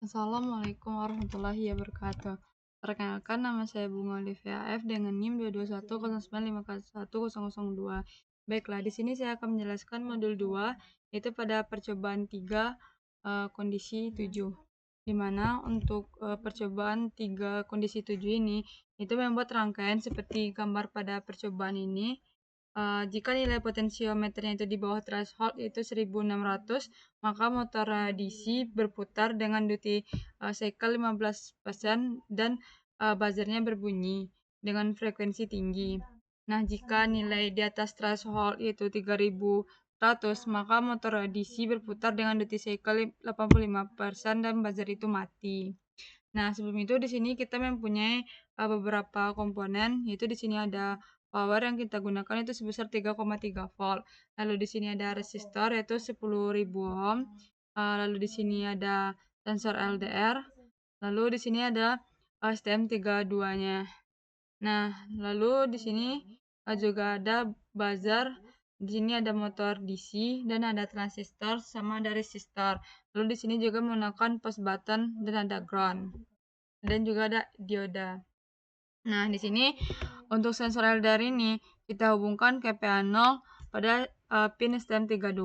Assalamualaikum warahmatullahi wabarakatuh. Perkenalkan, nama saya Bunga Olivia F dengan NIM 22109511002. Baiklah, di sini saya akan menjelaskan modul 2 yaitu pada percobaan 3 kondisi 7. Di mana untuk percobaan 3 kondisi 7 ini itu membuat rangkaian seperti gambar pada percobaan ini. Jika nilai potensiometernya itu di bawah threshold yaitu 1600, maka motor DC berputar dengan duty cycle 15% dan buzzernya berbunyi dengan frekuensi tinggi. Nah, jika nilai di atas threshold yaitu 3100, maka motor DC berputar dengan duty cycle 85% dan buzzer itu mati. Nah, sebelum itu di sini kita mempunyai beberapa komponen, yaitu di sini ada power yang kita gunakan itu sebesar 3,3 volt. Lalu di sini ada resistor yaitu 10.000 ohm. Lalu di sini ada sensor LDR. Lalu di sini ada STM32-nya. Nah, lalu di sini juga ada buzzer. Di sini ada motor DC dan ada transistor sama ada resistor. Lalu di sini juga menggunakan push button dan ada ground. Dan juga ada dioda. Nah, di sini untuk sensor LDR ini kita hubungkan ke PA0 pada pin STM32.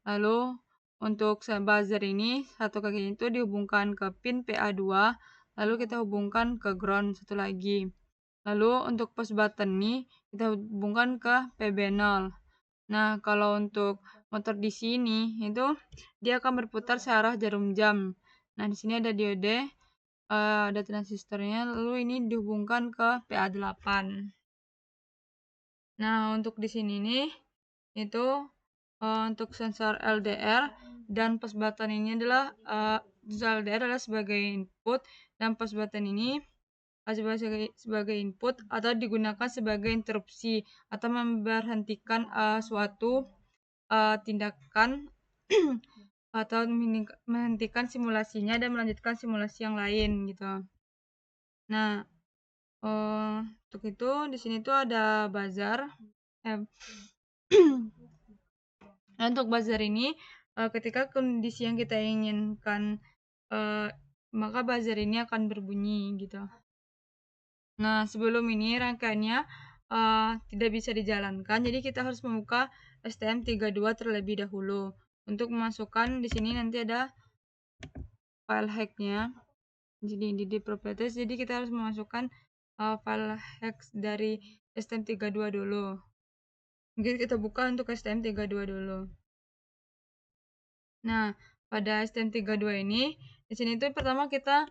Lalu untuk buzzer ini satu kaki itu dihubungkan ke pin PA2, lalu kita hubungkan ke ground satu lagi. Lalu untuk push button ini kita hubungkan ke PB0. Nah, kalau untuk motor DC ini itu dia akan berputar searah jarum jam. Nah, di sini ada diode, ada transistornya, lalu ini dihubungkan ke PA8. Nah, untuk di sini nih itu untuk sensor LDR dan push button ini adalah sensor LDR adalah sebagai input dan push button ini sebagai input atau digunakan sebagai interupsi atau memberhentikan suatu tindakan atau menghentikan simulasinya dan melanjutkan simulasi yang lain gitu. Nah, untuk itu di sini tuh ada buzzer. Nah, untuk buzzer ini ketika kondisi yang kita inginkan maka buzzer ini akan berbunyi gitu. Nah, sebelum ini rangkaiannya tidak bisa dijalankan, jadi kita harus membuka STM32 terlebih dahulu. Untuk memasukkan di sini nanti ada file hacknya. Jadi di properties, jadi kita harus memasukkan file hex dari STM32 dulu. Mungkin kita buka untuk STM32 dulu. Nah, pada STM32 ini, di sini tuh pertama kita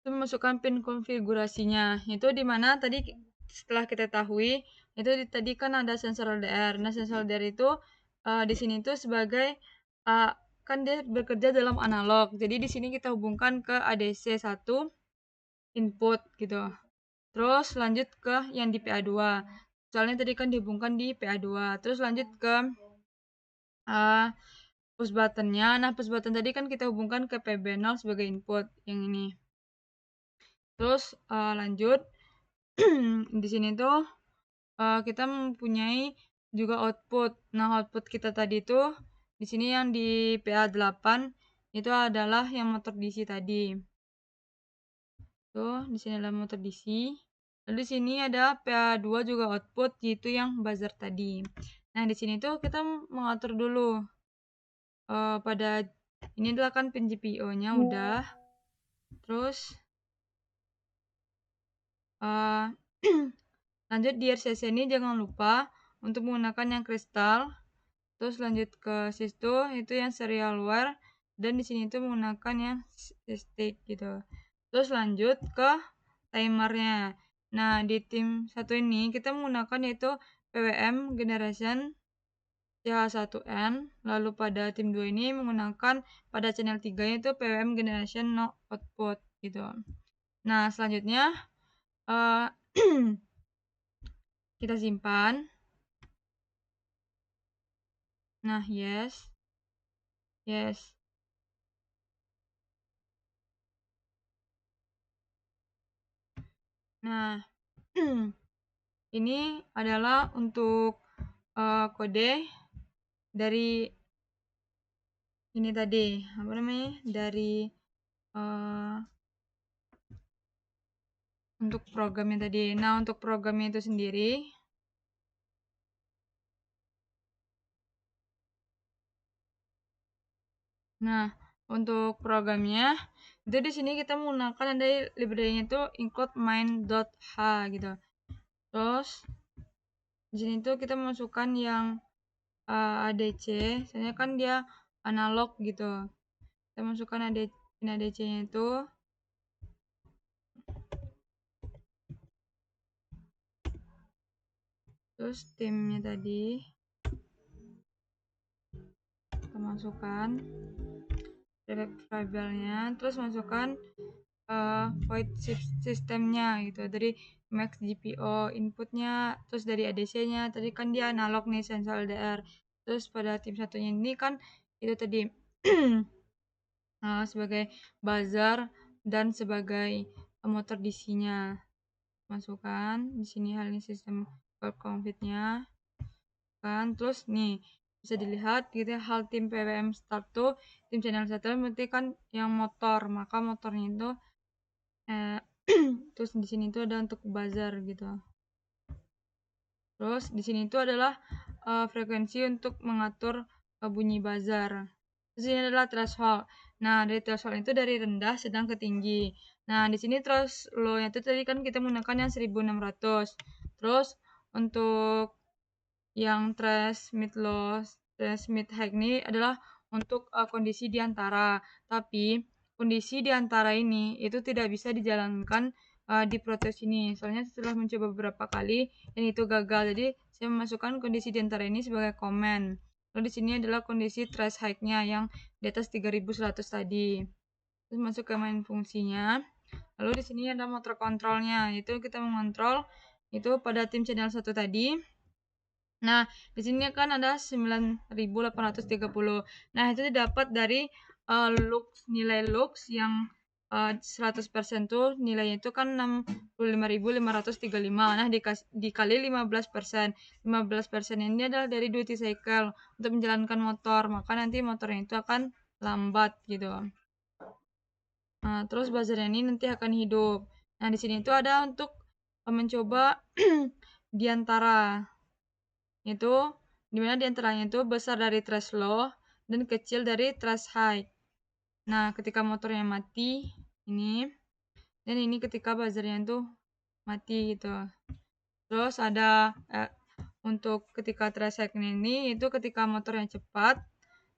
memasukkan pin konfigurasinya. Itu di mana tadi setelah kita ketahui, itu tadi kan ada sensor LDR. Nah, sensor LDR itu di sini tuh sebagai kan dia bekerja dalam analog. Jadi di sini kita hubungkan ke ADC1 input gitu. Terus lanjut ke yang di PA2. Soalnya tadi kan dihubungkan di PA2. Terus lanjut ke push buttonnya. Nah, push button tadi kan kita hubungkan ke PB0 sebagai input yang ini. Terus lanjut di sini tuh kita mempunyai juga output. Nah, output kita tadi tuh di sini yang di PA8 itu adalah yang motor DC tadi. Tuh, di sini adalah motor DC. Lalu di sini ada PA2 juga output yaitu yang buzzer tadi. Nah, di sini tuh kita mengatur dulu pada ini adalah kan pin GPIO-nya udah. Terus lanjut di RCC ini jangan lupa untuk menggunakan yang kristal. Terus lanjut ke situ itu yang serial wire dan di sini itu menggunakan yang stick gitu. Terus lanjut ke timernya. Nah, di tim satu ini kita menggunakan yaitu PWM generation CH1N. Lalu pada tim 2 ini menggunakan pada channel 3 itu PWM generation no output gitu. Nah, selanjutnya kita simpan. Nah, yes. Nah, ini adalah untuk kode dari ini tadi apa namanya dari untuk programnya tadi. Nah, untuk programnya itu sendiri untuk programnya itu di sini kita menggunakan ada library-nya itu include main.h gitu. Terus di sini tuh kita masukkan yang ADC, soalnya kan dia analog gitu. Kita masukkan ADC-nya itu. Terus timnya tadi kita masukkan variabelnya, terus masukkan void sistemnya gitu. Dari max GPO inputnya, terus dari ADC-nya tadi kan dia analog nih sensor LDR. Terus pada tim satunya ini kan itu tadi sebagai buzzer dan sebagai motor DC-nya. Masukkan di sini hal ini sistem config-nya kan. Terus nih bisa dilihat gitu ya, hal tim PWM start tuh tim channel 1 berarti kan yang motor, maka motornya itu terus di sini tuh ada untuk buzzer gitu. Terus di sini itu adalah frekuensi untuk mengatur bunyi buzzer. Terus ini adalah threshold. Nah, dari threshold itu dari rendah sedang ke tinggi. Nah, di sini terus low-nya itu tadi kan kita menggunakan yang 1600. Terus untuk yang thresh mid low, thresh mid high ini adalah untuk kondisi di antara. Tapi kondisi di antara ini itu tidak bisa dijalankan di protes ini. Soalnya setelah mencoba beberapa kali dan itu gagal. Jadi saya memasukkan kondisi di antara ini sebagai komen. Lalu di sini adalah kondisi thresh high-nya yang di atas 3100 tadi. Terus masuk ke main fungsinya. Lalu di sini ada motor kontrolnya. Itu kita mengontrol itu pada tim channel 1 tadi. Nah, di sini kan ada 9830. Nah, itu didapat dari nilai lux yang 100% tuh nilainya itu kan 65.535. Nah, dikali 15%. 15% ini adalah dari duty cycle untuk menjalankan motor. Maka nanti motornya itu akan lambat gitu. Nah, terus buzzernya ini nanti akan hidup. Nah, di sini itu ada untuk mencoba diantara itu dimana diantaranya itu besar dari thresh low dan kecil dari thresh high. Nah, ketika motornya mati ini dan ini ketika buzzernya itu mati gitu. Terus ada untuk ketika thresh high ini itu ketika motornya cepat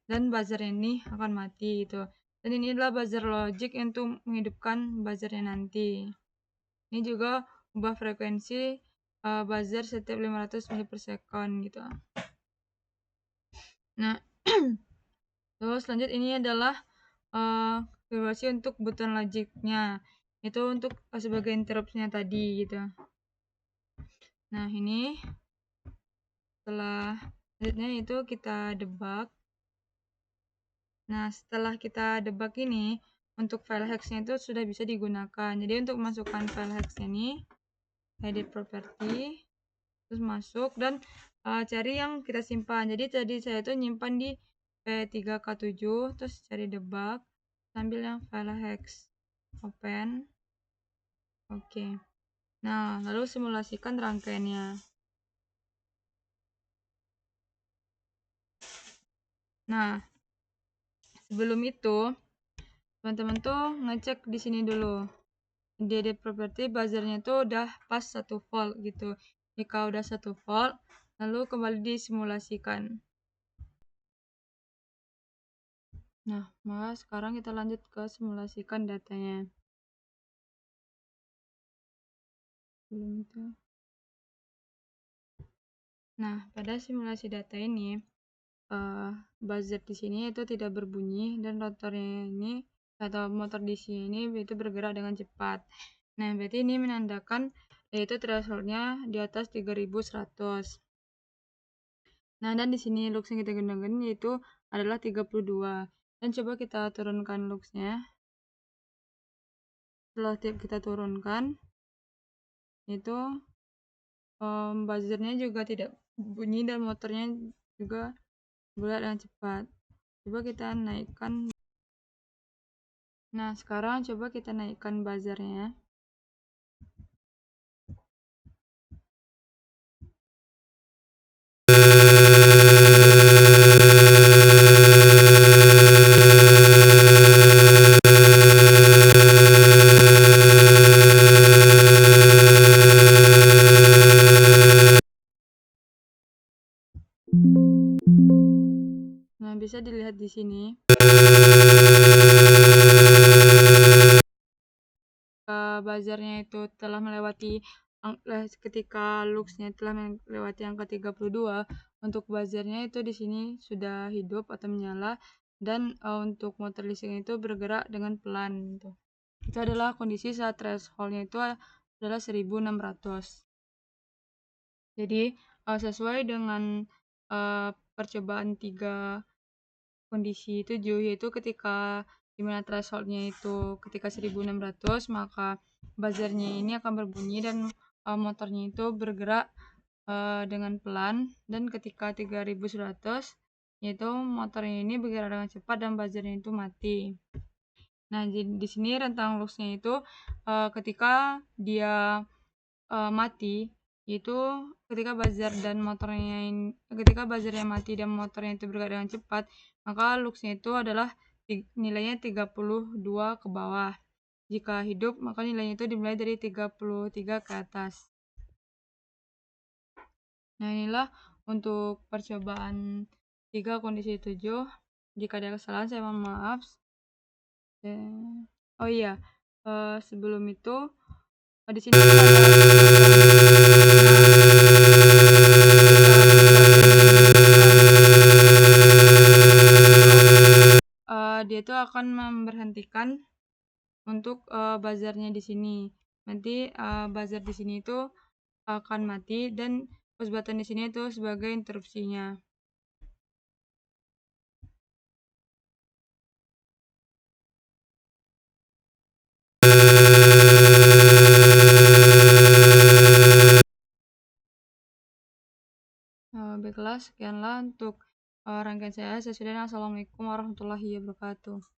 dan buzzer ini akan mati gitu. Dan ini adalah buzzer logic untuk menghidupkan buzzernya nanti. Ini juga ubah frekuensi buzzer setiap 500 mili per second gitu. Nah, terus lanjut ini adalah konfigurasi untuk button logiknya. Itu untuk sebagai interruptnya tadi gitu. Nah, ini setelah selanjutnya itu kita debug. Nah, setelah kita debug ini untuk file hex-nya itu sudah bisa digunakan. Jadi untuk masukkan file hex ini edit property terus masuk dan cari yang kita simpan. Jadi tadi saya itu nyimpan di P3K7 terus cari debug sambil yang file hex open. Oke. Nah, lalu simulasikan rangkaiannya. Nah, sebelum itu teman-teman tuh ngecek di sini dulu. Di edit property buzzernya itu udah pas 1 volt gitu. Jika udah 1 volt, lalu kembali disimulasikan. Nah, maka sekarang kita lanjut ke simulasikan datanya. Belum itu. Nah, pada simulasi data ini, buzzer di sini itu tidak berbunyi dan rotornya ini atau motor DC ini itu bergerak dengan cepat. Nah, berarti ini menandakan yaitu thresholdnya di atas 3100. Nah, dan di sini lux yang kita gunakan yaitu adalah 32. Dan coba kita turunkan luxnya. Setelah kita turunkan, itu buzzernya juga tidak bunyi dan motornya juga bergerak dengan cepat. Coba kita naikkan. Nah, sekarang coba kita naikkan buzzernya. Nah, bisa dilihat di sini. Buzzernya itu telah melewati ketika luxnya telah melewati angka 32, untuk buzzernya itu di sini sudah hidup atau menyala, dan untuk motor listrik itu bergerak dengan pelan gitu. Itu adalah kondisi saat thresholdnya itu adalah 1600. Jadi sesuai dengan percobaan 3 kondisi 7, yaitu ketika dimana thresholdnya itu ketika 1600, maka buzzernya ini akan berbunyi dan motornya itu bergerak dengan pelan, dan ketika 3100 yaitu motornya ini bergerak dengan cepat dan buzzernya itu mati. Nah, di sini rentang luxnya itu ketika dia mati, yaitu ketika buzzernya mati dan motornya itu bergerak dengan cepat, maka luxnya itu adalah nilainya 32 ke bawah. Jika hidup, maka nilainya itu dimulai dari 33 ke atas. Nah, inilah untuk percobaan 3 kondisi 7. Jika ada kesalahan, saya mohon maaf. Oh iya, sebelum itu di sini dia itu akan memberhentikan untuk buzzernya di sini. Nanti buzzer di sini itu akan mati dan push button di sini itu sebagai interupsinya. Baiklah, sekianlah untuk rangkaian saya. Saya sudah. Assalamualaikum warahmatullahi wabarakatuh.